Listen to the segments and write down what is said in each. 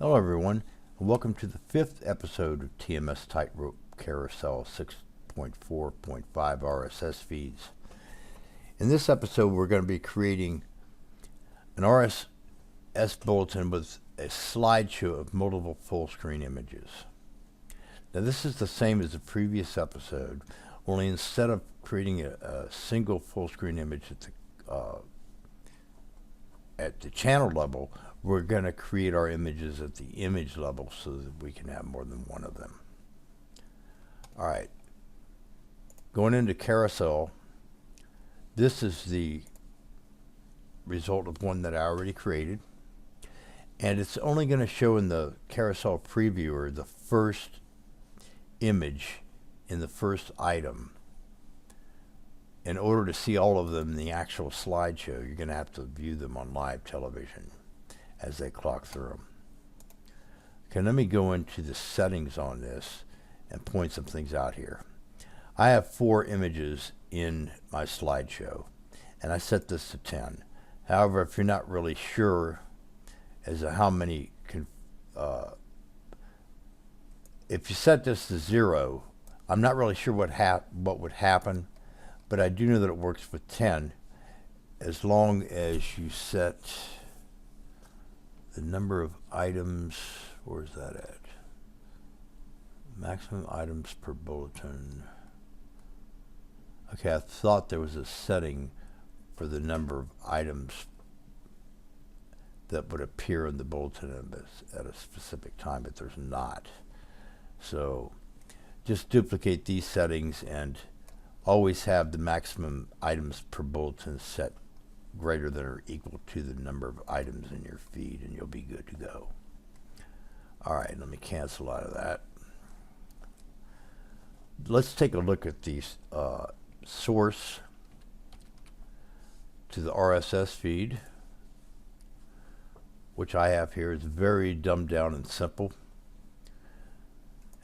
Hello everyone, and welcome to the 5th episode of TMS Tightrope Carousel 6.4.5 RSS feeds. In this episode we're going to be creating an RSS bulletin with a slideshow of multiple full screen images. Now this is the same as the previous episode, only instead of creating a single full screen image at the channel level, we're going to create our images at the image level so that we can have more than one of them. Alright, going into Carousel, this is the result of one that I already created, and it's only going to show in the Carousel previewer the first image in the first item. In order to see all of them in the actual slideshow, you're going to have to view them on live television as they clock through them. Okay, let me go into the settings on this and point some things out here. I have 4 images in my slideshow, and I set this to 10. However, if you're not really sure as to how many, if you set this to 0, I'm not really sure what would happen, but I do know that it works with 10 as long as you set the number of items. Where's that at? Maximum items per bulletin. Okay, I thought there was a setting for the number of items that would appear in the bulletin at a specific time, but there's not. So just duplicate these settings and always have the maximum items per bulletin set greater than or equal to the number of items in your feed, and you'll be good to go. Alright, let me cancel out of that. Let's take a look at the source to the RSS feed, which I have here. Is very dumbed down and simple.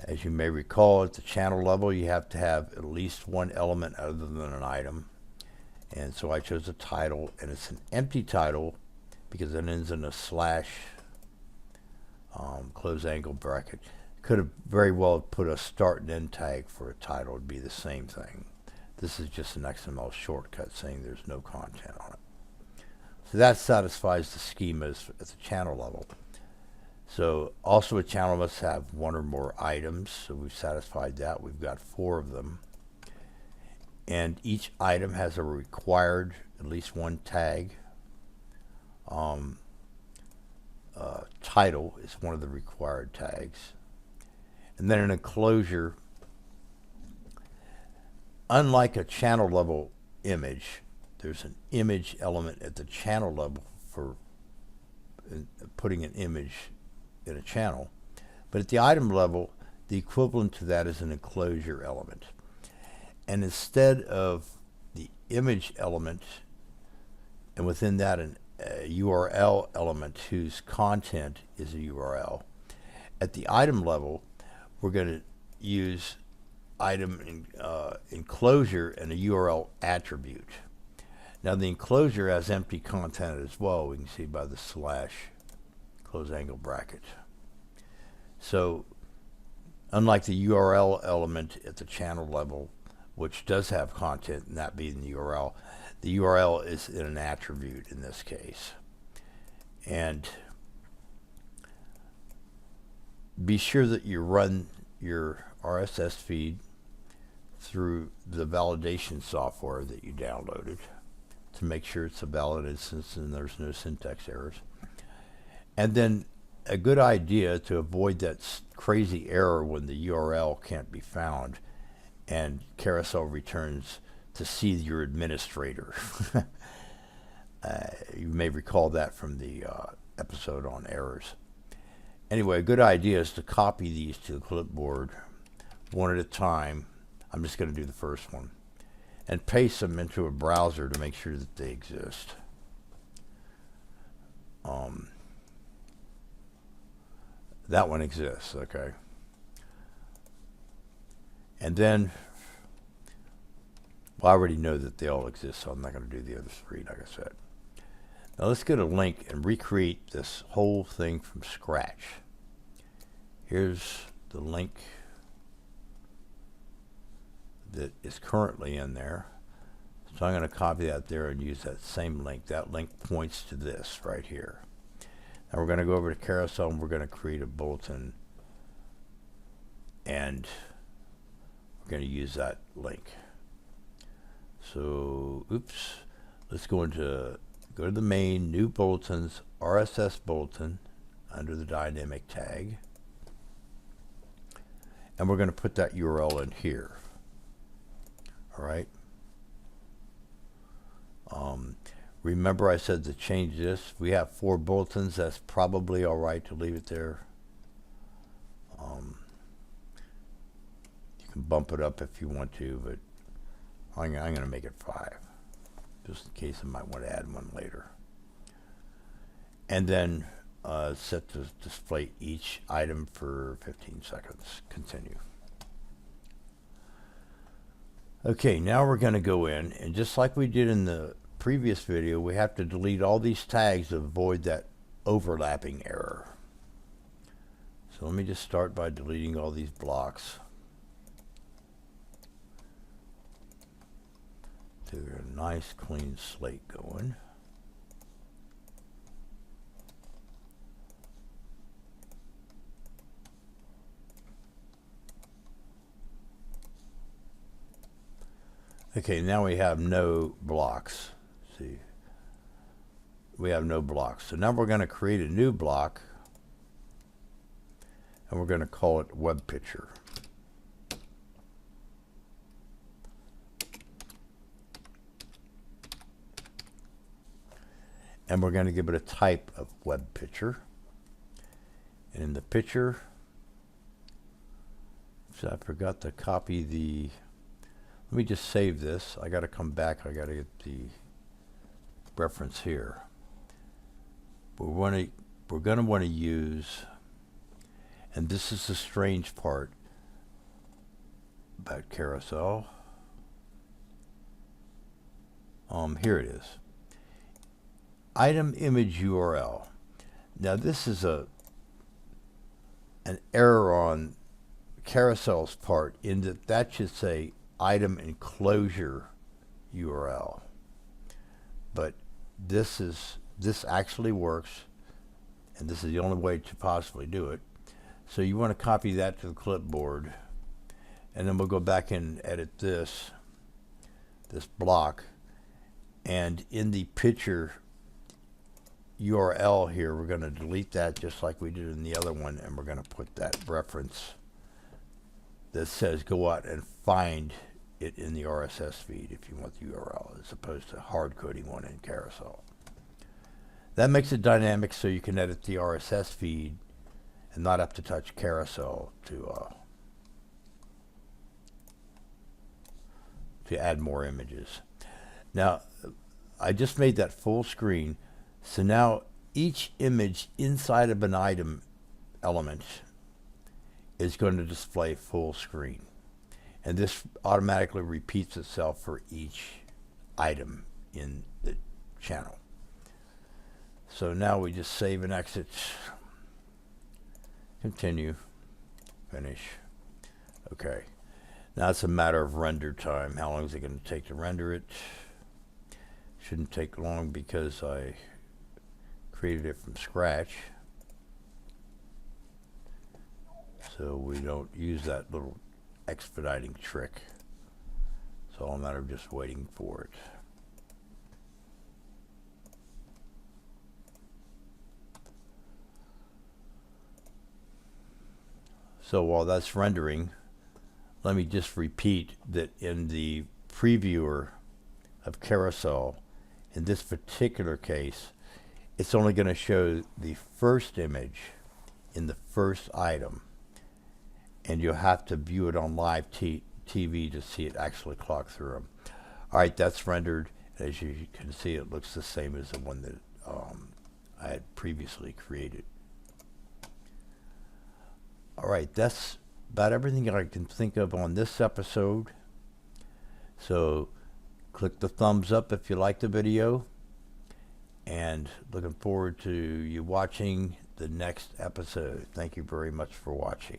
As you may recall, at the channel level you have to have at least one element other than an item. And so I chose a title, and it's an empty title because it ends in a slash close angle bracket. Could have very well put a start and end tag for a title. It'd be the same thing. This is just an XML shortcut saying there's no content on it. So that satisfies the schemas at the channel level. So also a channel must have one or more items. So we've satisfied that. We've got 4 of them. And each item has a required at least one tag. Title is one of the required tags. And then an enclosure. Unlike a channel level image, there's an image element at the channel level for putting an image in a channel. But at the item level, the equivalent to that is an enclosure element. And instead of the image element, and within that a URL element whose content is a URL, at the item level, we're going to use item enclosure and a URL attribute. Now the enclosure has empty content as well. We can see by the slash close angle bracket. So unlike the URL element at the channel level, which does have content, and that being the URL is in an attribute in this case. And be sure that you run your RSS feed through the validation software that you downloaded to make sure it's a valid instance and there's no syntax errors. And then a good idea to avoid that crazy error when the URL can't be found and Carousel returns to see your administrator. You may recall that from the episode on errors. Anyway, a good idea is to copy these to the clipboard one at a time. I'm just going to do the first one. And paste them into a browser to make sure that they exist. That one exists, okay. And then, well, I already know that they all exist, so I'm not going to do the other 3, like I said. Now let's get a link and recreate this whole thing from scratch. Here's the link that is currently in there. So I'm going to copy that there and use that same link. That link points to this right here. Now we're going to go over to Carousel and we're going to create a bulletin. And we're going to use that link. So, oops. Let's go to the main, new bulletins, RSS bulletin under the dynamic tag. And we're going to put that URL in here. All right. Remember I said to change this. We have 4 bulletins. That's probably all right to leave it there. You can bump it up if you want to, but I'm going to make it 5, just in case I might want to add one later. And then set to display each item for 15 seconds. Continue. Okay, now we're going to go in, and just like we did in the previous video, we have to delete all these tags to avoid that overlapping error. So let me just start by deleting all these blocks. So we got a nice clean slate going. Okay, now we have no blocks. See, we have no blocks. So now we're going to create a new block, and we're going to call it Web Picture. And we're going to give it a type of web picture. And in the picture, so I forgot to copy the, let me just save this. I got to come back. I got to get the reference here. We're going to want to use, and this is the strange part about Carousel. Here it is. Item image URL. Now this is an error on Carousel's part in that should say item enclosure URL. But this actually works, and this is the only way to possibly do it. So you want to copy that to the clipboard, and then we'll go back and edit this block, and in the picture URL here, we're going to delete that just like we did in the other one, and we're going to put that reference that says go out and find it in the RSS feed if you want the URL, as opposed to hard coding one in Carousel. That makes it dynamic so you can edit the RSS feed and not have to touch Carousel to add more images. Now, I just made that full screen. So now each image inside of an item element is going to display full screen. And this automatically repeats itself for each item in the channel. So now we just save and exit. Continue. Finish. Okay. Now it's a matter of render time. How long is it going to take to render it? Shouldn't take long because I created it from scratch, so we don't use that little expediting trick. It's all a matter of just waiting for it. So while that's rendering, let me just repeat that in the previewer of Carousel, in this particular case, it's only going to show the first image in the first item, and you'll have to view it on live TV to see it actually clock through them. All right, that's rendered. As you can see, it looks the same as the one that I had previously created. All right, that's about everything I can think of on this episode. So click the thumbs up if you like the video. And looking forward to you watching the next episode. Thank you very much for watching.